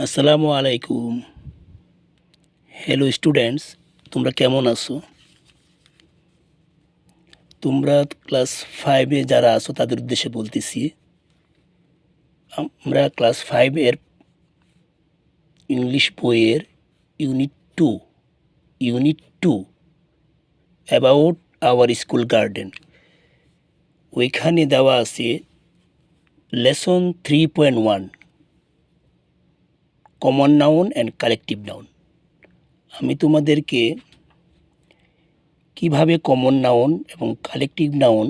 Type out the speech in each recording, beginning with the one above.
আসসালামু আলাইকুম। Hello students, তোমরা কেমন আছো? তোমরা ক্লাস 5 এ যারা আছো তাদের উদ্দেশ্যে বলতেছি, আমরা ক্লাস 5 এর ইংলিশ বইয়ের unit 2 about our school garden, ওইখানে দেওয়া আছে lesson 3.1 common noun and collective noun. আমি তোমাদেরকে কিভাবে কমন নাউন এবং কালেকটিভ নাউন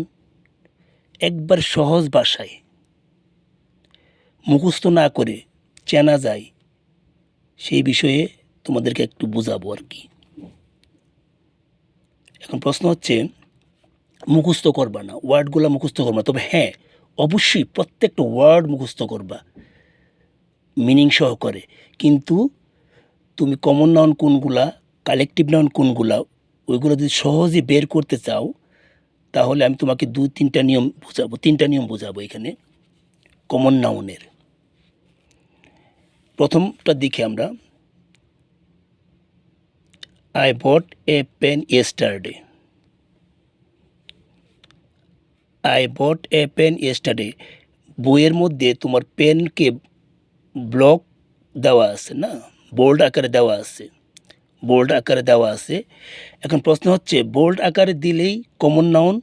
একবার সহজ ভাষায় মুখস্থ না করে চেনা যায় সেই বিষয়ে তোমাদেরকে একটু বোঝাবো আর কি। এখন প্রশ্ন হচ্ছে, মুখস্থ করবা না, ওয়ার্ডগুলো মুখস্থ করবা, তবে হ্যাঁ অবশ্যই প্রত্যেকটা ওয়ার্ড মুখস্থ করবা মিনিং সহকারে। কিন্তু তুমি কমন নাউন কোনগুলা, কালেকটিভ নাউন কোনগুলা, ওইগুলো যদি সহজে বের করতে চাও তাহলে আমি তোমাকে তিনটা নিয়ম বোঝাবো এখানে কমন নাউনের। প্রথমটা দেখি আমরা, I bought a pen yesterday. I bought a pen yesterday. বইয়ের মধ্যে তোমার পেনকে ব্লক দেওয়া আছে না, বোল্ড আকারে দেওয়া আছে। এখন প্রশ্ন হচ্ছে, বোল্ড আকারে দিলেই কমন নাউন,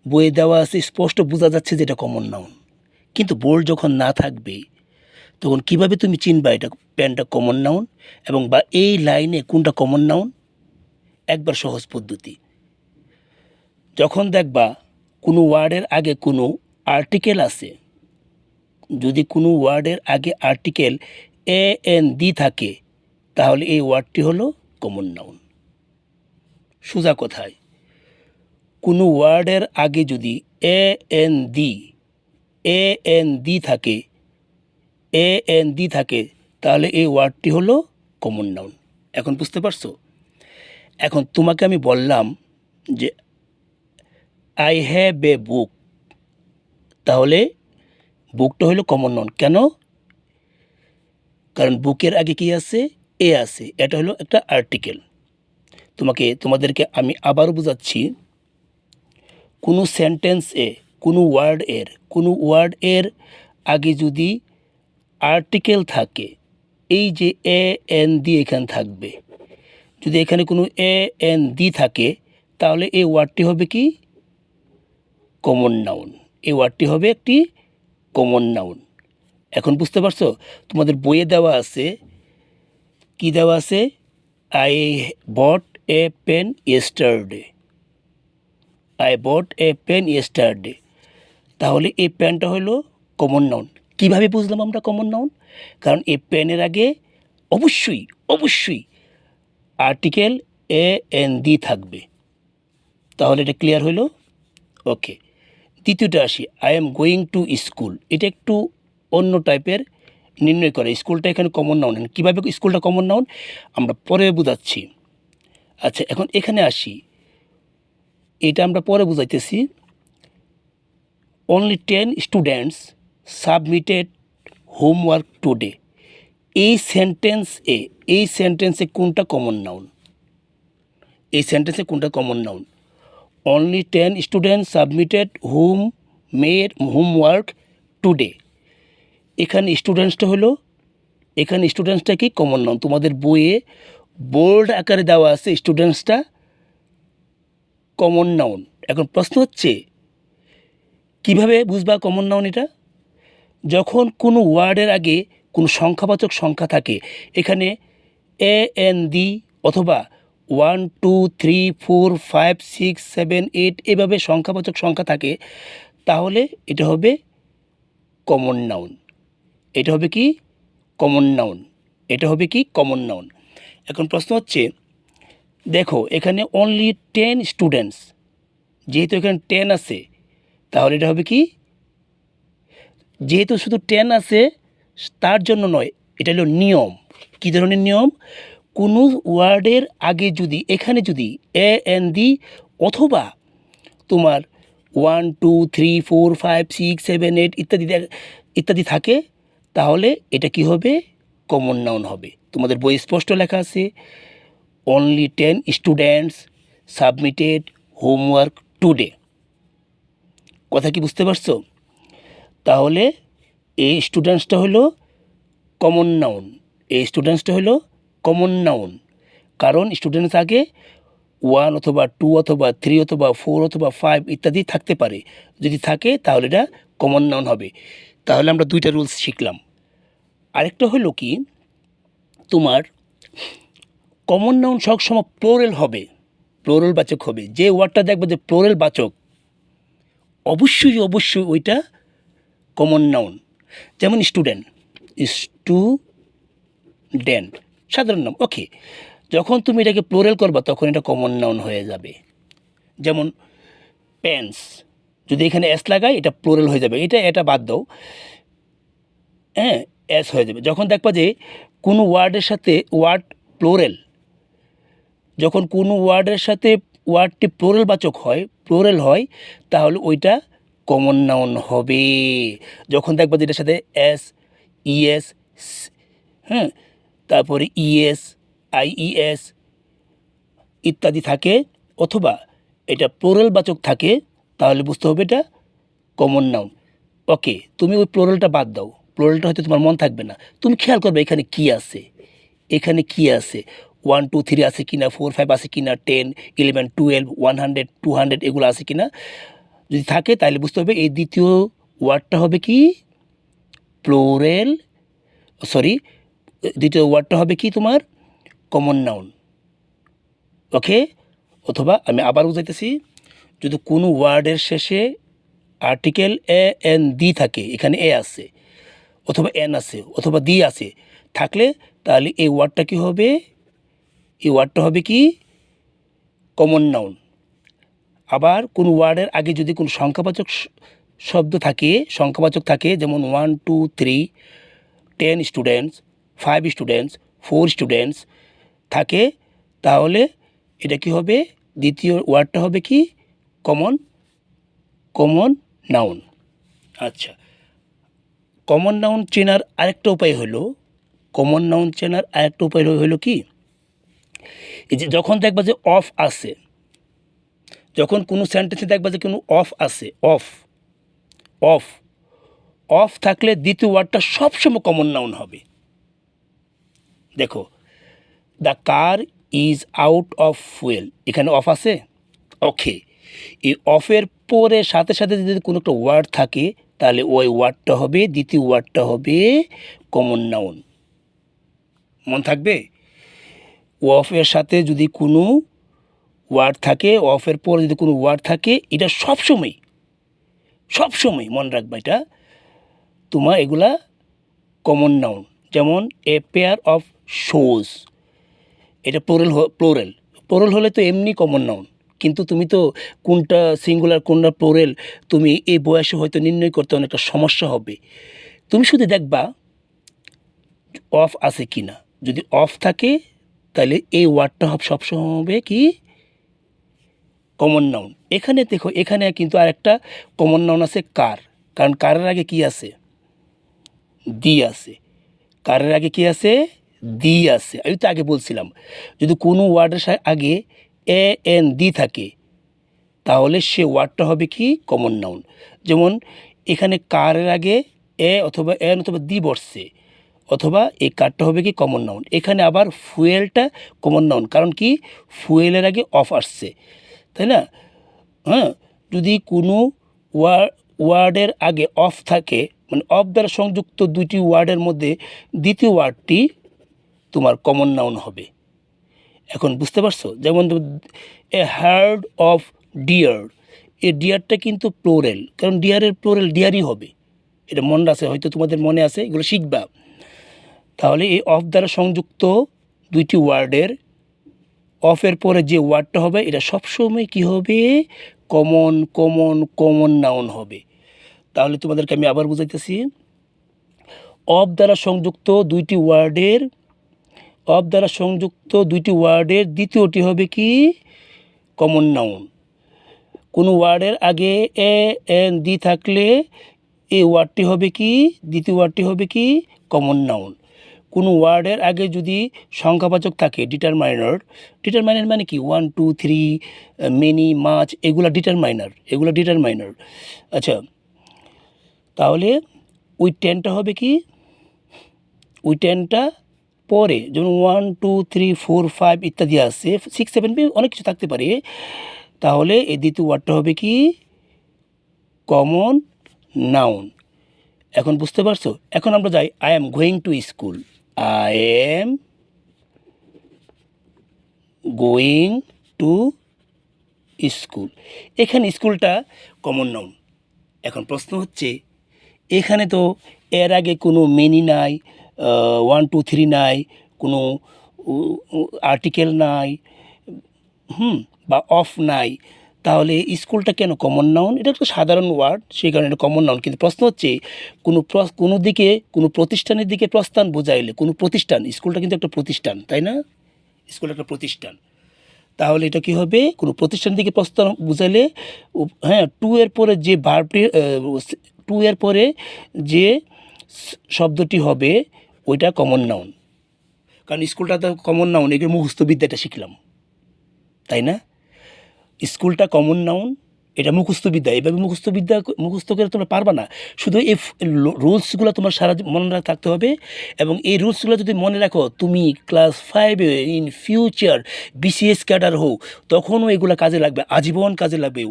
বইয়ে দেওয়া আছে স্পষ্ট বোঝা যাচ্ছে যে এটা কমন নাউন। কিন্তু বোল্ড যখন না থাকবে তখন কিভাবে তুমি চিনবা এটা পেনটা কমন নাউন এবং বা এই লাইনে কোনটা কমন নাউন? একবার সহজ পদ্ধতি, যখন দেখবা কোনো ওয়ার্ডের আগে কোনো আর্টিকেল আছে, যদি কোনো ওয়ার্ডের আগে আর্টিকেল এ এন দি থাকে তাহলে এই ওয়ার্ডটি হলো কমন নাউন। সোজা কথায়, কোনো ওয়ার্ডের আগে যদি এ এন থাকে তাহলে এই ওয়ার্ডটি হলো কমন নাউন। এখন বুঝতে পারছো? এখন তোমাকে আমি বললাম যে আই হ্যাভ এ বুক, তাহলে বুকটা হলো কমন নাউন। কেন? কারণ বুকের আগে কি আছে? এ আছে, এটা হলো একটা আর্টিকেল। তোমাদেরকে আমি আবারও বোঝাচ্ছি, কোনো সেন্টেন্সে কোনো ওয়ার্ডের আগে যদি আর্টিকেল থাকে, এই যে এ এন দি এখানে থাকবে, যদি এখানে কোনো এ এন দি থাকে তাহলে এই ওয়ার্ডটি হবে কি? Common noun. এই ওয়ার্ডটি হবে একটি কমন নাউন। এখন বুঝতে পারছো? তোমাদের বইয়ে দেওয়া আছে, কি দেওয়া আছে? I bought a pen yesterday. তাহলে এই পেনটা হলো কমন নাউন। কিভাবে বুঝলাম আমরা কমন নাউন? কারণ এই পেনের আগে অবশ্যই আর্টিকেল এ এন দি থাকবে। তাহলে এটা ক্লিয়ার হলো? ওকে, দ্বিতীয়টা আসি, I am going to school. এটা একটু অন্য টাইপের নির্ণয় করে। স্কুলটা এখানে কমন নাউন। কীভাবে স্কুলটা কমন নাউন আমরা পরে বোঝাচ্ছি। আচ্ছা, এখন এখানে আসি, এটা আমরা পরে বুঝাইতেছি। Only 10 students submitted homework today. এই সেন্টেন্সে কোনটা common noun? Only 10 students submitted homework today. এখানে স্টুডেন্টসটা কি? Common noun. তোমাদের বইয়ে বোল্ড আকারে দেওয়া আছে স্টুডেন্টসটা কমন নাউন। এখন প্রশ্ন হচ্ছে, কিভাবে বুঝবা কমন নাউন এটা? যখন কোনো ওয়ার্ডের আগে কোনো সংখ্যাবাচক সংখ্যা থাকে, এখানে এ এন দি অথবা 1 2 3 4 5 6 7 8 এভাবে সংখ্যাবাচক সংখ্যা থাকে, তাহলে এটা হবে কমন নাউন। এটা হবে কি? Common noun. এখন প্রশ্ন হচ্ছে, দেখো এখানে অনলি 10 স্টুডেন্টস, যেহেতু এখানে 10 আছে তাহলে এটা হবে কি? যেহেতু শুধু 10 আছে তার জন্য নয়, এটা হলো নিয়ম। কী ধরনের নিয়ম? কোনো ওয়ার্ডের আগে এখানে যদি এ এন দি অথবা তোমার 1 2 3 4 5 6 7 8 ইত্যাদি থাকে, তাহলে এটা কি হবে? কমন নাউন হবে। তোমাদের বই স্পষ্ট লেখা আছে, only 10 students submitted homework today. কথা কি বুঝতে পারছো? তাহলে এই স্টুডেন্টসটা হলো কমন নাউন, এই স্টুডেন্টসটা হলো কমন নাউন, কারণ স্টুডেন্টস আগে 1 অথবা 2 অথবা 3 অথবা 4 অথবা 5 ইত্যাদি থাকতে পারে। যদি থাকে তাহলে এটা কমন নাউন হবে। তাহলে আমরা দুইটা রুলস শিখলাম। আরেকটা হলো কি, তোমার কমন নাউন সবসময় প্লোরাল হবে, প্লোরাল বাচক হবে। যে ওয়ার্ডটা দেখবে যে প্লোরাল বাচক, অবশ্যই অবশ্যই ওইটা কমন নাউন। যেমন স্টুডেন্ট, স্টুডেন্ট সাধারণ নাম, ওকে। যখন তুমি এটাকে প্লোরাল করবা তখন এটা কমন নাউন হয়ে যাবে। যেমন পেন্স, যদি এখানে এস লাগাই এটা প্লোরাল হয়ে যাবে, এটা বাদ দাও, হ্যাঁ, এস হয়ে যাবে। যখন দেখবা যে কোনো ওয়ার্ডের সাথে ওয়ার্ড প্লোরাল, যখন কোনো ওয়ার্ডের সাথে ওয়ার্ডটি প্লোরাল বাচক হয়, প্লোরাল হয়, তাহলে ওইটা কমন নাউন হবে। যখন দেখবা যে এটার সাথে এস, ইএস, হ্যাঁ, তারপরে ইএস, আইইএস ইত্যাদি থাকে, অথবা এটা প্লোরাল বাচক থাকে, তাহলে বুঝতে হবে এটা কমন নাউন। ওকে, তুমি ওই প্লোরালটা বাদ দাও, প্লোরালটা হয়তো তোমার মন থাকবে না, তুমি খেয়াল করবে এখানে কি আছে, এখানে কি আছে, 1 2 3 আছে কিনা, 4 5 আছে কিনা, 10 11 12 100 200 এগুলো আছে কিনা। যদি থাকে তাহলে বুঝতে হবে এই দ্বিতীয় ওয়ার্ডটা হবে কি প্লোরাল, সরি, দ্বিতীয় ওয়ার্ডটা হবে কি তোমার কমন নাউন। ওকে, অথবা আমি আবার বুঝাইতেছি, যদি কোনো ওয়ার্ডের শেষে আর্টিকেল এ এন দি থাকে, এখানে এ আছে অথবা এন আছে অথবা দি আছে থাকলে, তাহলে এই ওয়ার্ডটা কি হবে, এই ওয়ার্ডটা হবে কি কমন নাউন। আবার কোনো ওয়ার্ডের আগে যদি কোনো সংখ্যাবাচক শব্দ থাকে, সংখ্যাবাচক থাকে, যেমন 1 2 3 10 স্টুডেন্টস, 5 স্টুডেন্টস, 4 স্টুডেন্টস থাকে, তাহলে এটা কি হবে, দ্বিতীয় ওয়ার্ডটা হবে কি কমন নাউন। আচ্ছা, কমন নাউন চেনার আরেকটা উপায় হলো, কমন নাউন চেনার আরেকটা উপায় হলো কি, এই যে যখন দেখবা যে অফ আছে, যখন কোনো সেন্টেন্সে দেখবা যে কোনো অফ আছে, অফ অফ অফ থাকলে দ্বিতীয় ওয়ার্ডটা সবসময় কমন নাউন হবে। দেখো, the car is out of fuel, এখানে অফ আছে, ওকে, এই অফের পরে সাথে সাথে যদি কোনো একটা ওয়ার্ড থাকে, তাহলে ওই ওয়ার্ডটা হবে, দ্বিতীয় ওয়ার্ডটা হবে কমন নাউন। মন থাকবে, অফের সাথে যদি কোনো ওয়ার্ড থাকে, অফের পর যদি কোনো ওয়ার্ড থাকে, এটা সবসময় সবসময় মনে রাখবা, এটা তোমার এগুলা কমন নাউন। যেমন এ পেয়ার অফ শোজ, এটা প্লোরাল প্লোরাল হলে তো এমনি কমন নাউন, কিন্তু তুমি তো কোনটা সিঙ্গুলার কোনটা প্লোরাল তুমি এই বয়সে হয়তো নির্ণয় করতে অনেকটা সমস্যা হবে। তুমি শুধু দেখবা অফ আছে কি না, যদি অফ থাকে তাহলে এই ওয়ার্ডটা সবসময় হবে কি কমন নাউন। এখানে দেখো, এখানে কিন্তু আরেকটা কমন নাউন আছে কার, কারণ কারের আগে কি আছে, দি আছে, কারের আগে কি আছে, দি আছে। আমি তো আগে বলছিলাম যদি কোনো ওয়ার্ডের আগে এ এন দি থাকে, তাহলে সে ওয়ার্ডটা হবে কি কমন নাউন। যেমন এখানে কারের আগে এ অথবা এন অথবা দি বসছে, অথবা এই কারটা হবে কি কমন নাউন। এখানে আবার ফুয়েলটা কমন নাউন, কারণ কি ফুয়েলের আগে অফ আসছে, তাই না? হ্যাঁ, যদি কোনো ওয়ার্ডের আগে অফ থাকে, মানে অফ দ্বারা সংযুক্ত দুইটি ওয়ার্ডের মধ্যে দ্বিতীয় ওয়ার্ডটি তোমার কমন নাউন হবে। এখন বুঝতে পারছো? যেমন এ হার্ড অফ ডিয়ার, এই ডিয়ারটা কিন্তু প্লোরাল, কারণ ডিয়ারের প্লোরাল ডিয়ারই হবে, এটা মনে আছে, হয়তো তোমাদের মনে আছে, এগুলো শিখবা। তাহলে এই অফ দ্বারা সংযুক্ত দুইটি ওয়ার্ডের অফের পরে যে ওয়ার্ডটা হবে, এটা সবসময় কি হবে কমন নাউন হবে। তাহলে তোমাদেরকে আমি আবার বুঝাইতেছি, অফ দ্বারা সংযুক্ত দুইটি ওয়ার্ডের দ্বিতীয়টি হবে কি কমন নাউন। কোনো ওয়ার্ডের আগে এ এন দি থাকলে এই ওয়ার্ডটি হবে কি, দ্বিতীয় ওয়ার্ডটি হবে কি কমন নাউন। কোনো ওয়ার্ডের আগে যদি সংখ্যাবাচক থাকে ডিটারমাইনার, ডিটারমাইনার মানে কি 1 2 3 মেনি মাছ, এগুলা ডিটারমাইনার। আচ্ছা, তাহলে ওই টেনটা হবে কি, ওই টেনটা পরে যেমন 1 2 3 4 5 ইত্যাদি আছে, 6 7 অনেক কিছু থাকতে পারে। তাহলে এই দ্বিতীয় ওয়ার্ডটা হবে কি কমন নাউন। এখন বুঝতে পারছো? এখন আমরা যাই, I am going to school. I am going to school. এখানে স্কুলটা কমন নাউন। এখন প্রশ্ন হচ্ছে, এখানে তো এর আগে কোনো মেনি নাই, 1 2 3 নাই, কোনো আর্টিকেল নাই, বা অফ নাই, তাহলে স্কুলটা কেন কমন নাউন? এটা একটা সাধারণ ওয়ার্ড, সেই কারণে এটা কমন নাউন। কিন্তু প্রশ্ন হচ্ছে, কোনো দিকে কোনো প্রতিষ্ঠানের দিকে প্রস্থান বোঝাইলে, কোনো প্রতিষ্ঠান, স্কুলটা কিন্তু একটা প্রতিষ্ঠান, তাই না? স্কুল একটা প্রতিষ্ঠান, তাহলে এটা কি হবে? কোনো প্রতিষ্ঠানের দিকে প্রস্থান বোঝাইলে হ্যাঁ, টু এর পরে যে ভার্বটি, টু এর পরে যে শব্দটি হবে ওইটা কমন নাউন। কারণ স্কুলটা তো কমন নাউন, এগুলো মুখস্থ বিদ্যাটা শিখলাম, তাই না? স্কুলটা কমন নাউন, এটা মুখস্থবিদ্যা। এভাবে মুখস্থ করে তোমরা পারবা না। শুধু এই রুলসগুলো তোমার সারা মনে থাকতে হবে, এবং এই রুলসগুলো যদি মনে রাখো, তুমি ক্লাস 5-এ ইন ফিউচার বিসিএস ক্যাডার হও, তখনও এগুলো কাজে লাগবে, আজীবন কাজে লাগবে।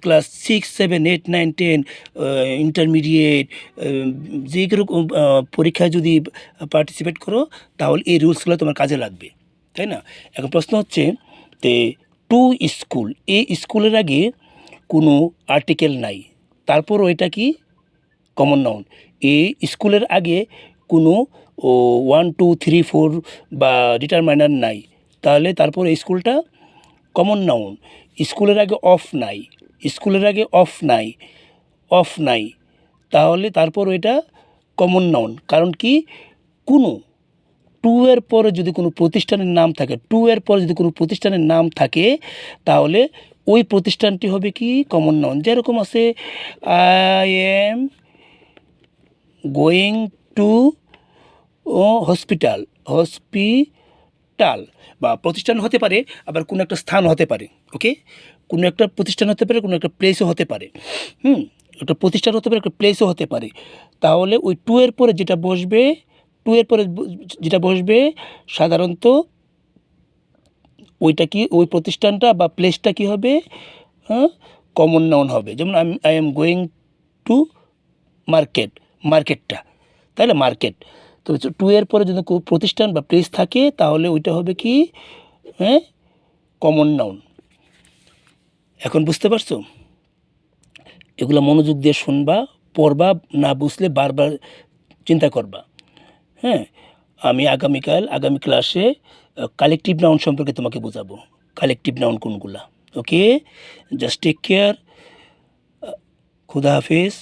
ক্লাস 6 7 8 9 10 ইন্টারমিডিয়েট যে রকম পরীক্ষায় যদি পার্টিসিপেট করো, তাহলে এই রুলসগুলো তোমার কাজে লাগবে, তাই না? এখন প্রশ্ন হচ্ছে, তে টু স্কুল, এই স্কুলের আগে কোনো আর্টিকেল নাই, তারপর ওইটা কি কমন নাউন। এই স্কুলের আগে কোনো 1 2 3 4 বা ডিটারমাইনার নাই, তাহলে তারপর এই স্কুলটা কমন নাউন। স্কুলের আগে অফ নাই, তাহলে তারপর ওইটা কমন নাউন। কারণ কি, কোনো টু এর পরে যদি কোনো প্রতিষ্ঠানের নাম থাকে, তাহলে ওই প্রতিষ্ঠানটি হবে কি কমন নাউন। যেরকম আছে, I am going to hospital, বা প্রতিষ্ঠান হতে পারে, আবার কোনো একটা স্থান হতে পারে। ওকে, কোনো একটা প্রতিষ্ঠান হতে পারে, কোনো একটা প্লেসও হতে পারে। একটা প্রতিষ্ঠান হতে পারে, একটা প্লেসও হতে পারে। তাহলে ওই টু এর পরে যেটা বসবে সাধারণত ওইটা কি, ওই প্রতিষ্ঠানটা বা প্লেসটা কি হবে, কমন নাউন হবে। যেমন আই এম গোয়িং টু মার্কেটটা, তাহলে মার্কেট। তো টু এর পরে যদি প্রতিষ্ঠান বা প্লেস থাকে, তাহলে ওইটা হবে কি কমন নাউন। এখন বুঝতে পারছো? এগুলো মনোযোগ দিয়ে শুনবা, পড়বা, না বুঝলে বারবার চিন্তা করবা। হ্যাঁ, আমি আগামী ক্লাসে কালেকটিভ নাউন সম্পর্কে তোমাকে বোঝাবো, কালেকটিভ নাউন কোনগুলা। ওকে, জাস্ট টেক কেয়ার, খুদা হাফেজ।